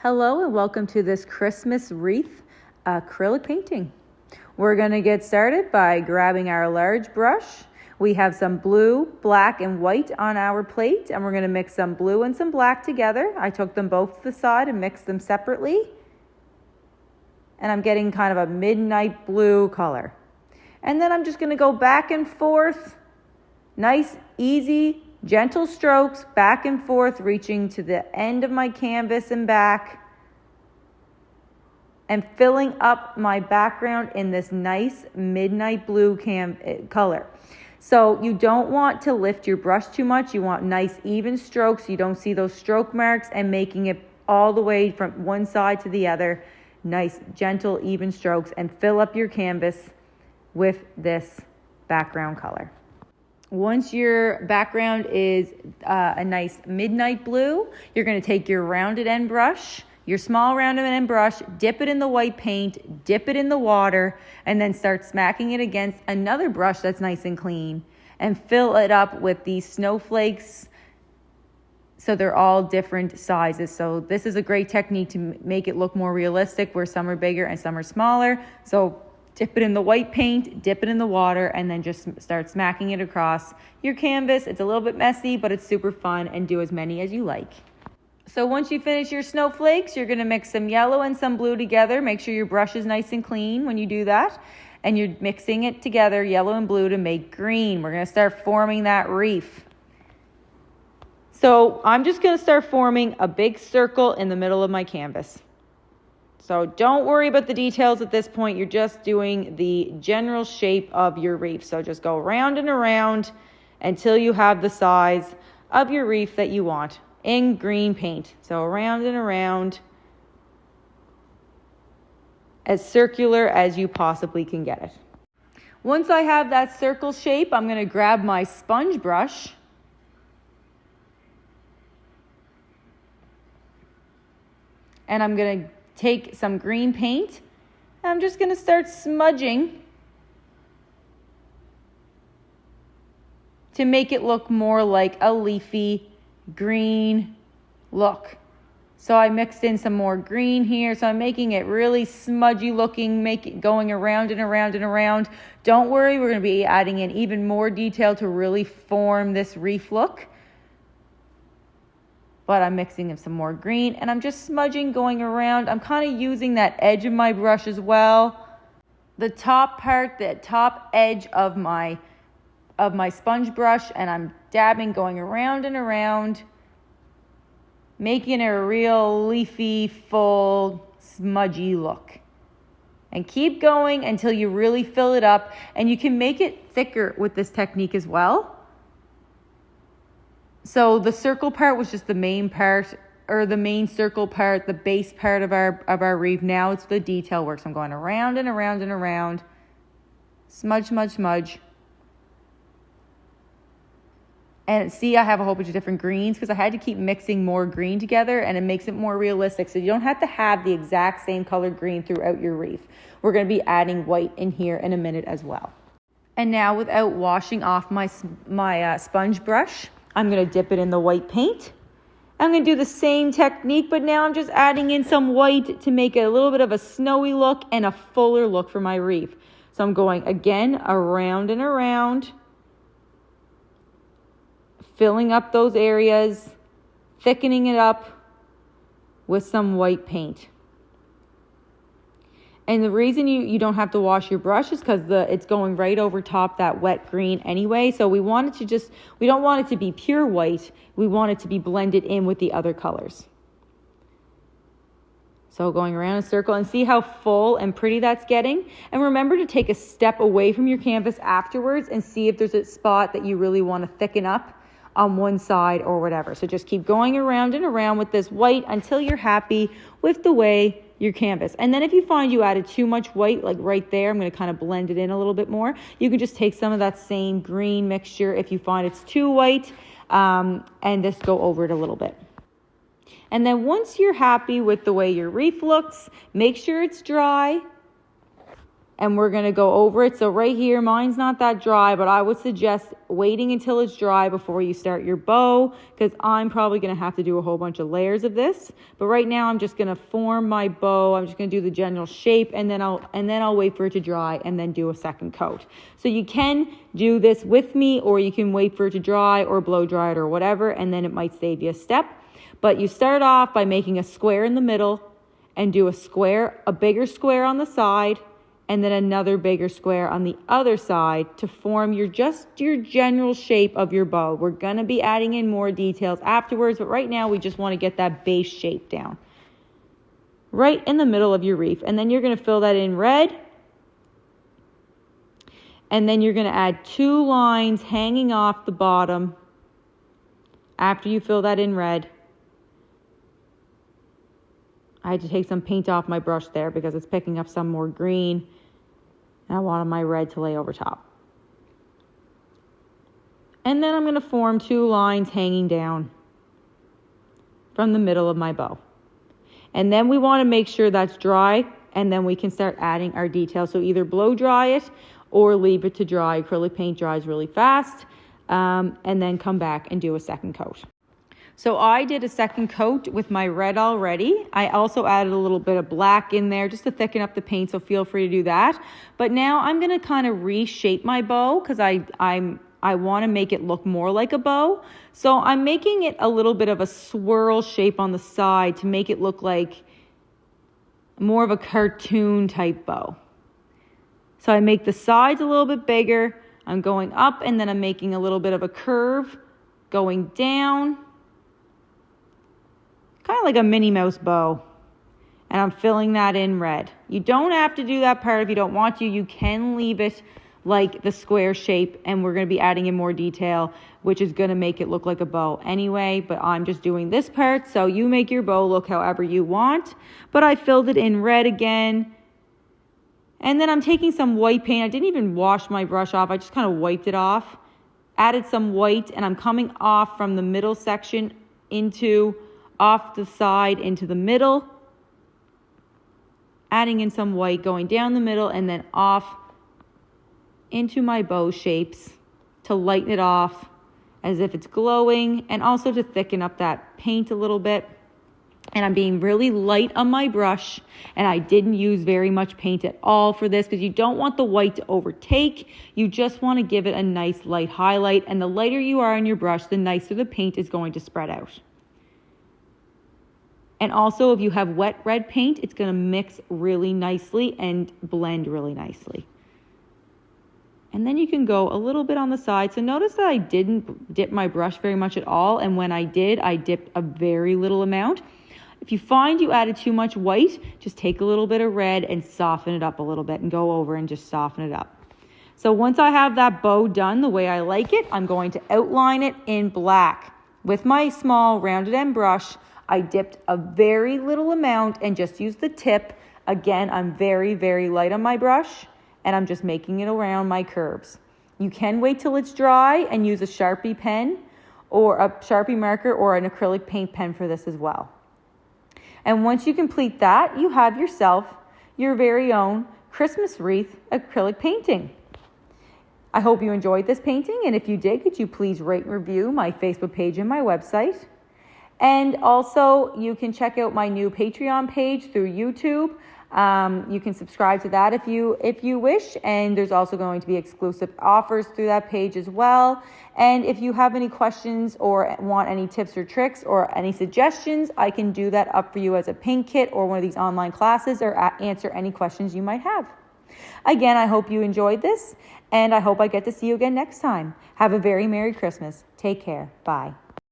Hello and welcome to this Christmas wreath acrylic painting. We're going to get started by grabbing our large brush. We have some blue, black, and white on our plate, and we're going to mix some blue and some black together. I took them both to the side and mixed them separately. And I'm getting kind of a midnight blue color. And then I'm just going to go back and forth. Nice, easy, gentle strokes back and forth, reaching to the end of my canvas and back, and filling up my background in this nice midnight blue color. So you don't want to lift your brush too much. You want nice even strokes so you don't see those stroke marks, and making it all the way from one side to the other. Nice, gentle, even strokes, and fill up your canvas with this background color. Once your background is a nice midnight blue, you're going to take your rounded end brush, your small rounded end brush, dip it in the white paint, dip it in the water, and then start smacking it against another brush that's nice and clean, and fill it up with these snowflakes so they're all different sizes. So this is a great technique to make it look more realistic, where some are bigger and some are smaller. So dip it in the white paint, dip it in the water, and then just start smacking it across your canvas. It's a little bit messy, but it's super fun, and do as many as you like. So once you finish your snowflakes, you're going to mix some yellow and some blue together. Make sure your brush is nice and clean when you do that. And you're mixing it together, yellow and blue, to make green. We're going to start forming that wreath. So I'm just going to start forming a big circle in the middle of my canvas. So don't worry about the details at this point. You're just doing the general shape of your wreath. So just go round and around until you have the size of your wreath that you want in green paint. So around and around, as circular as you possibly can get it. Once I have that circle shape, I'm going to grab my sponge brush and I'm going to take some green paint, and I'm just going to start smudging to make it look more like a leafy green look. So I mixed in some more green here, so I'm making it really smudgy looking, going around and around and around. Don't worry, we're going to be adding in even more detail to really form this wreath look. But I'm mixing in some more green, and I'm just smudging, going around. I'm kind of using that edge of my brush as well. The top edge of my sponge brush, and I'm dabbing, going around and around, making a real leafy, full, smudgy look. And keep going until you really fill it up, and you can make it thicker with this technique as well. So the circle part was just the main part, or the main circle part, the base part of our wreath. Now it's the detail work. So I'm going around and around and around. Smudge, smudge, smudge. And see, I have a whole bunch of different greens because I had to keep mixing more green together, and it makes it more realistic. So you don't have to have the exact same color green throughout your wreath. We're going to be adding white in here in a minute as well. And now, without washing off my sponge brush, I'm going to dip it in the white paint. I'm going to do the same technique, but now I'm just adding in some white to make it a little bit of a snowy look and a fuller look for my wreath. So I'm going again around and around, filling up those areas, thickening it up with some white paint. And the reason you don't have to wash your brush is because it's going right over top that wet green anyway. So we don't want it to be pure white. We want it to be blended in with the other colors. So going around a circle, and see how full and pretty that's getting. And remember to take a step away from your canvas afterwards and see if there's a spot that you really want to thicken up on one side or whatever. So just keep going around and around with this white until you're happy with the way your canvas. And then if you find you added too much white, like right there, I'm going to kind of blend it in a little bit more. You can just take some of that same green mixture if you find it's too white, and just go over it a little bit. And then once you're happy with the way your wreath looks, make sure it's dry. and we're going to go over it. So right here, mine's not that dry, but I would suggest waiting until it's dry before you start your bow, because I'm probably going to have to do a whole bunch of layers of this. But right now I'm just going to form my bow. I'm just going to do the general shape, and then I'll wait for it to dry and then do a second coat. So you can do this with me, or you can wait for it to dry or blow dry it or whatever, and then it might save you a step. But you start off by making a square in the middle and do a bigger square on the side, and then another bigger square on the other side to form your general shape of your bow. We're going to be adding in more details afterwards, but right now we just want to get that base shape down. Right in the middle of your wreath. And then you're going to fill that in red. And then you're going to add 2 lines hanging off the bottom after you fill that in red. I had to take some paint off my brush there because it's picking up some more green. And I wanted my red to lay over top. And then I'm going to form 2 lines hanging down from the middle of my bow. And then we want to make sure that's dry, and then we can start adding our details. So either blow dry it or leave it to dry. Acrylic paint dries really fast, and then come back and do a second coat. So I did a second coat with my red already. I also added a little bit of black in there just to thicken up the paint, so feel free to do that. But now I'm going to kind of reshape my bow because I want to make it look more like a bow. So I'm making it a little bit of a swirl shape on the side to make it look like more of a cartoon type bow. So I make the sides a little bit bigger. I'm going up, and then I'm making a little bit of a curve going down. Kind of like a Minnie Mouse bow. And I'm filling that in red. You don't have to do that part if you don't want to. You can leave it like the square shape, and we're going to be adding in more detail, which is going to make it look like a bow anyway, but I'm just doing this part, so you make your bow look however you want. But I filled it in red again. And then I'm taking some white paint. I didn't even wash my brush off. I just kind of wiped it off. Added some white, and I'm coming off from the middle section off the side into the middle, adding in some white, going down the middle, and then off into my bow shapes to lighten it off as if it's glowing, and also to thicken up that paint a little bit. And I'm being really light on my brush, and I didn't use very much paint at all for this because you don't want the white to overtake. You just want to give it a nice light highlight, and the lighter you are on your brush, the nicer the paint is going to spread out. And also, if you have wet red paint, it's going to mix really nicely and blend really nicely. And then you can go a little bit on the side. So notice that I didn't dip my brush very much at all. And when I did, I dipped a very little amount. If you find you added too much white, just take a little bit of red and soften it up a little bit and go over and just soften it up. So once I have that bow done the way I like it, I'm going to outline it in black. With my small rounded end brush, I dipped a very little amount and just used the tip. Again, I'm very, very light on my brush, and I'm just making it around my curves. You can wait till it's dry and use a Sharpie pen or a Sharpie marker or an acrylic paint pen for this as well. And once you complete that, you have yourself your very own Christmas wreath acrylic painting. I hope you enjoyed this painting, and if you did, could you please rate and review my Facebook page and my website. And also, you can check out my new Patreon page through YouTube. You can subscribe to that if you wish, and there's also going to be exclusive offers through that page as well. And if you have any questions or want any tips or tricks or any suggestions, I can do that up for you as a paint kit or one of these online classes, or answer any questions you might have. Again, I hope you enjoyed this, and I hope I get to see you again next time. Have a very Merry Christmas. Take care. Bye.